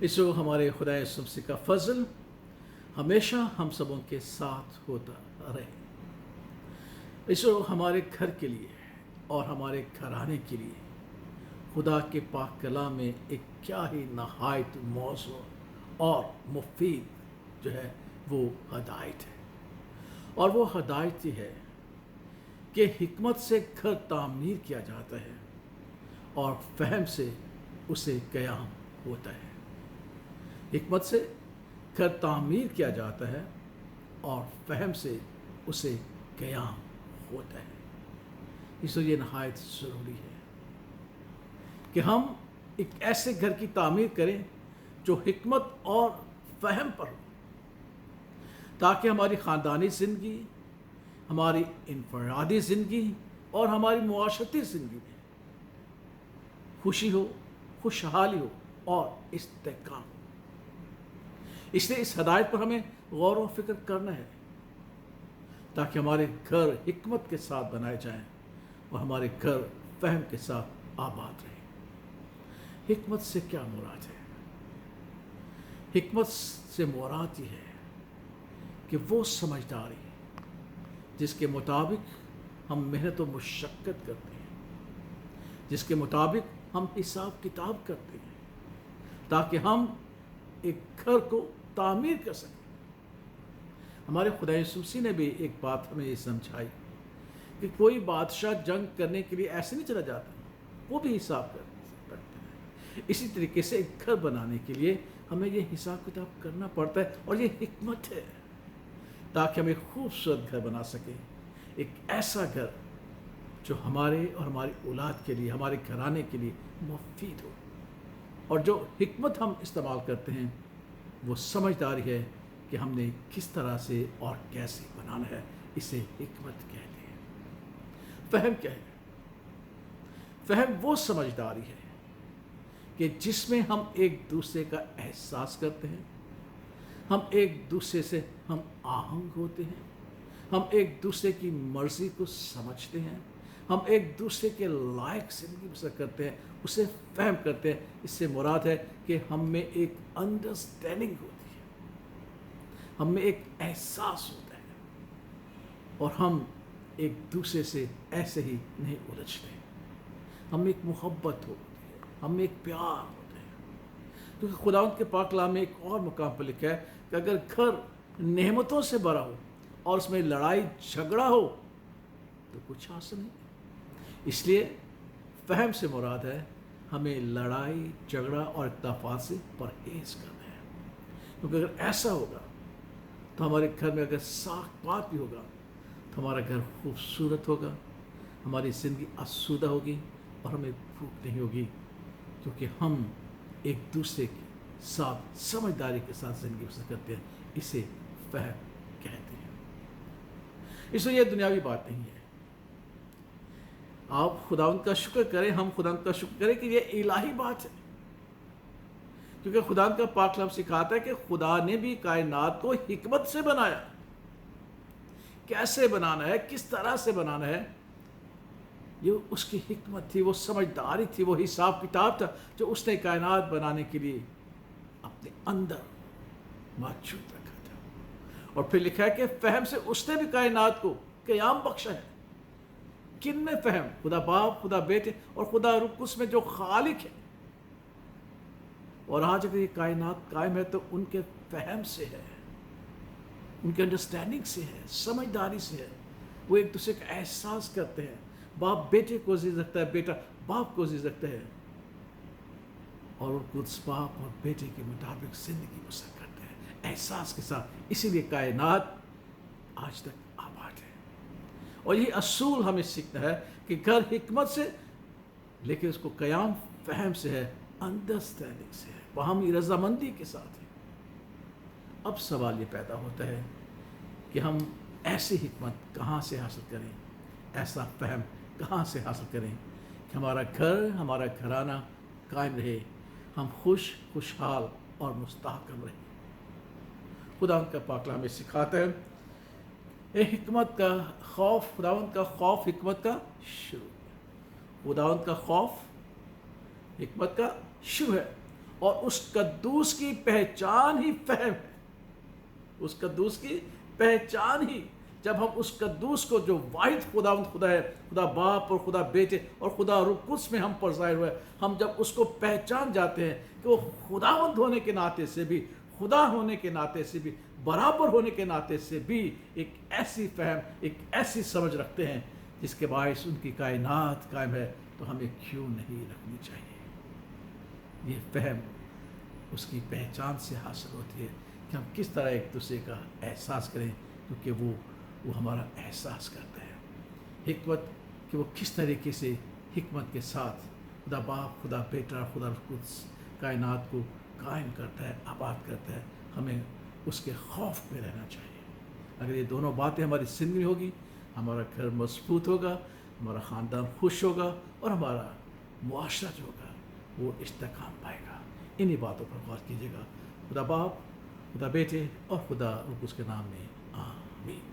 اس وقت ہمارے خدا یسوع مسیح کا فضل ہمیشہ ہم سبوں کے ساتھ ہوتا رہے۔ اس وقت ہمارے گھر کے لیے اور ہمارے گھرانے کے لیے خدا کے پاک کلام میں ایک کیا ہی نہایت موزوں اور مفید جو ہے وہ ہدایت ہے، اور وہ ہدایت یہ ہے کہ حکمت سے گھر تعمیر کیا جاتا ہے اور فہم سے اسے قیام ہوتا ہے۔ حکمت سے گھر تعمیر کیا جاتا ہے اور فہم سے اسے قیام ہوتا ہے۔ اس لیے یہ نہایت ضروری ہے کہ ہم ایک ایسے گھر کی تعمیر کریں جو حکمت اور فہم پر ہو، تاکہ ہماری خاندانی زندگی، ہماری انفرادی زندگی اور ہماری معاشرتی زندگی میں خوشی ہو، خوشحالی ہو اور استحکام ہو۔ اس لیے اس ہدایت پر ہمیں غور و فکر کرنا ہے تاکہ ہمارے گھر حکمت کے ساتھ بنائے جائیں اور ہمارے گھر فہم کے ساتھ آباد رہیں۔ حکمت سے کیا مراد ہے؟ حکمت سے مراد یہ ہے کہ وہ سمجھداری جس کے مطابق ہم محنت و مشقت کرتے ہیں، جس کے مطابق ہم حساب کتاب کرتے ہیں، تاکہ ہم ایک گھر کو تعمیر کر سکیں۔ ہمارے خدا یسوع مسیح نے بھی ایک بات ہمیں یہ سمجھائی کہ کوئی بادشاہ جنگ کرنے کے لیے ایسے نہیں چلا جاتا، وہ بھی حساب کرتا ہے۔ اسی طریقے سے ایک گھر بنانے کے لیے ہمیں یہ حساب کتاب کرنا پڑتا ہے، اور یہ حکمت ہے تاکہ ہم ایک خوبصورت گھر بنا سکیں، ایک ایسا گھر جو ہمارے اور ہماری اولاد کے لیے، ہمارے گھرانے کے لیے مفید ہو۔ اور جو حکمت ہم استعمال کرتے ہیں وہ سمجھداری ہے کہ ہم نے کس طرح سے اور کیسے بنانا ہے، اسے حکمت کہتے ہیں۔ فہم کیا ہے؟ فہم وہ سمجھداری ہے کہ جس میں ہم ایک دوسرے کا احساس کرتے ہیں، ہم ایک دوسرے سے ہم آہنگ ہوتے ہیں، ہم ایک دوسرے کی مرضی کو سمجھتے ہیں، ہم ایک دوسرے کے لائق زندگی بسر کرتے ہیں، اسے فہم کرتے ہیں۔ اس سے مراد ہے کہ ہم میں ایک انڈرسٹینڈنگ ہوتی ہے، ہم میں ایک احساس ہوتا ہے، اور ہم ایک دوسرے سے ایسے ہی نہیں الجھتے، ہم میں ایک محبت ہوتی ہے، ہم میں ایک پیار ہوتا ہے۔ کیونکہ خداوند کے پاک کلام میں ایک اور مقام پر لکھا ہے کہ اگر گھر نعمتوں سے بھرا ہو اور اس میں لڑائی جھگڑا ہو تو کچھ حاصل نہیں۔ اس لیے فہم سے مراد ہے ہمیں لڑائی جھگڑا اور اختلافات سے پرہیز کرنا ہے، کیونکہ اگر ایسا ہوگا تو ہمارے گھر میں اگر ساکھ پات بھی ہوگا تو ہمارا گھر خوبصورت ہوگا، ہماری زندگی آسودہ ہوگی اور ہمیں بھوک نہیں ہوگی، کیونکہ ہم ایک دوسرے کے ساتھ سمجھداری کے ساتھ زندگی بسر کرتے ہیں۔ اسے فہم کہتے ہیں۔ اس لیے یہ دنیاوی بات نہیں ہے۔ آپ خداوند کا شکر کریں، ہم خداوند کا شکر کریں کہ یہ الہی بات ہے، کیونکہ خداوند کا پاک کلام سکھاتا ہے کہ خدا نے بھی کائنات کو حکمت سے بنایا۔ کیسے بنانا ہے، کس طرح سے بنانا ہے، یہ اس کی حکمت تھی، وہ سمجھداری تھی، وہ حساب کتاب تھا جو اس نے کائنات بنانے کے لیے اپنے اندر موجود رکھا تھا۔ اور پھر لکھا ہے کہ فہم سے اس نے بھی کائنات کو قیام بخشا ہے۔ کن میں فہم؟ خدا باپ، خدا بیٹے اور خدا روح القدس میں جو خالق ہے۔ اور آج اگر یہ کائنات قائم ہے تو ان کے فہم سے ہے، ان کے انڈرسٹینڈنگ سے ہے، سمجھداری سے ہے۔ وہ ایک دوسرے کا احساس کرتے ہیں، باپ بیٹے کو عزیز رکھتا ہے، بیٹا باپ کو عزیز رکھتا ہے، اور روح القدس باپ اور بیٹے کے مطابق زندگی بسر کرتا ہے احساس کے ساتھ۔ اسی لیے کائنات آج تک آباد ہے۔ اور یہ اصول ہمیں سیکھنا ہے کہ گھر حکمت سے، لیکن اس کو قیام فہم سے ہے، انڈرسٹینڈنگ سے ہے، باہمی رضامندی کے ساتھ ہے۔ اب سوال یہ پیدا ہوتا ہے کہ ہم ایسی حکمت کہاں سے حاصل کریں، ایسا فہم کہاں سے حاصل کریں کہ ہمارا گھر، ہمارا گھرانہ قائم رہے، ہم خوشحال اور مستحکم رہیں۔ خداوند کا پاک کلام ہمیں سکھاتا ہے حکمت کا خوف، خداوند کا خوف حکمت کا شروع ہے۔ خداوند کا خوف حکمت کا شروع ہے، اور اس قدوس کی پہچان ہی فہم ہے. اس قدوس کی پہچان ہی، جب ہم اس قدوس کو جو واحد خداوند خدا ہے، خدا باپ اور خدا بیٹے اور خدا روح القدس میں ہم پر ظاہر ہوا ہے، ہم جب اس کو پہچان جاتے ہیں کہ وہ خداوند ہونے کے ناطے سے بھی، خدا ہونے کے ناطے سے بھی، برابر ہونے کے ناطے سے بھی ایک ایسی فہم، ایک ایسی سمجھ رکھتے ہیں جس کے باعث ان کی کائنات قائم ہے، تو ہمیں کیوں نہیں رکھنی چاہیے. یہ فہم اس کی پہچان سے حاصل ہوتی ہے کہ ہم کس طرح ایک دوسرے کا احساس کریں، کیونکہ وہ ہمارا احساس کرتا ہے. حکمت کہ وہ کس طریقے سے حکمت کے ساتھ خدا باپ، خدا بیٹا، خدا روح القدس کائنات کو قائم کرتا ہے، آباد کرتا ہے. ہمیں اس کے خوف میں رہنا چاہیے. اگر یہ دونوں باتیں ہماری زندگی میں ہوگی، ہمارا گھر مضبوط ہوگا، ہمارا خاندان خوش ہوگا، اور ہمارا معاشرہ جو ہوگا وہ استحکام پائے گا. انہی باتوں پر غور کیجیے گا. خدا باپ، خدا بیٹے اور خدا روح القدس کے نام میں آمین.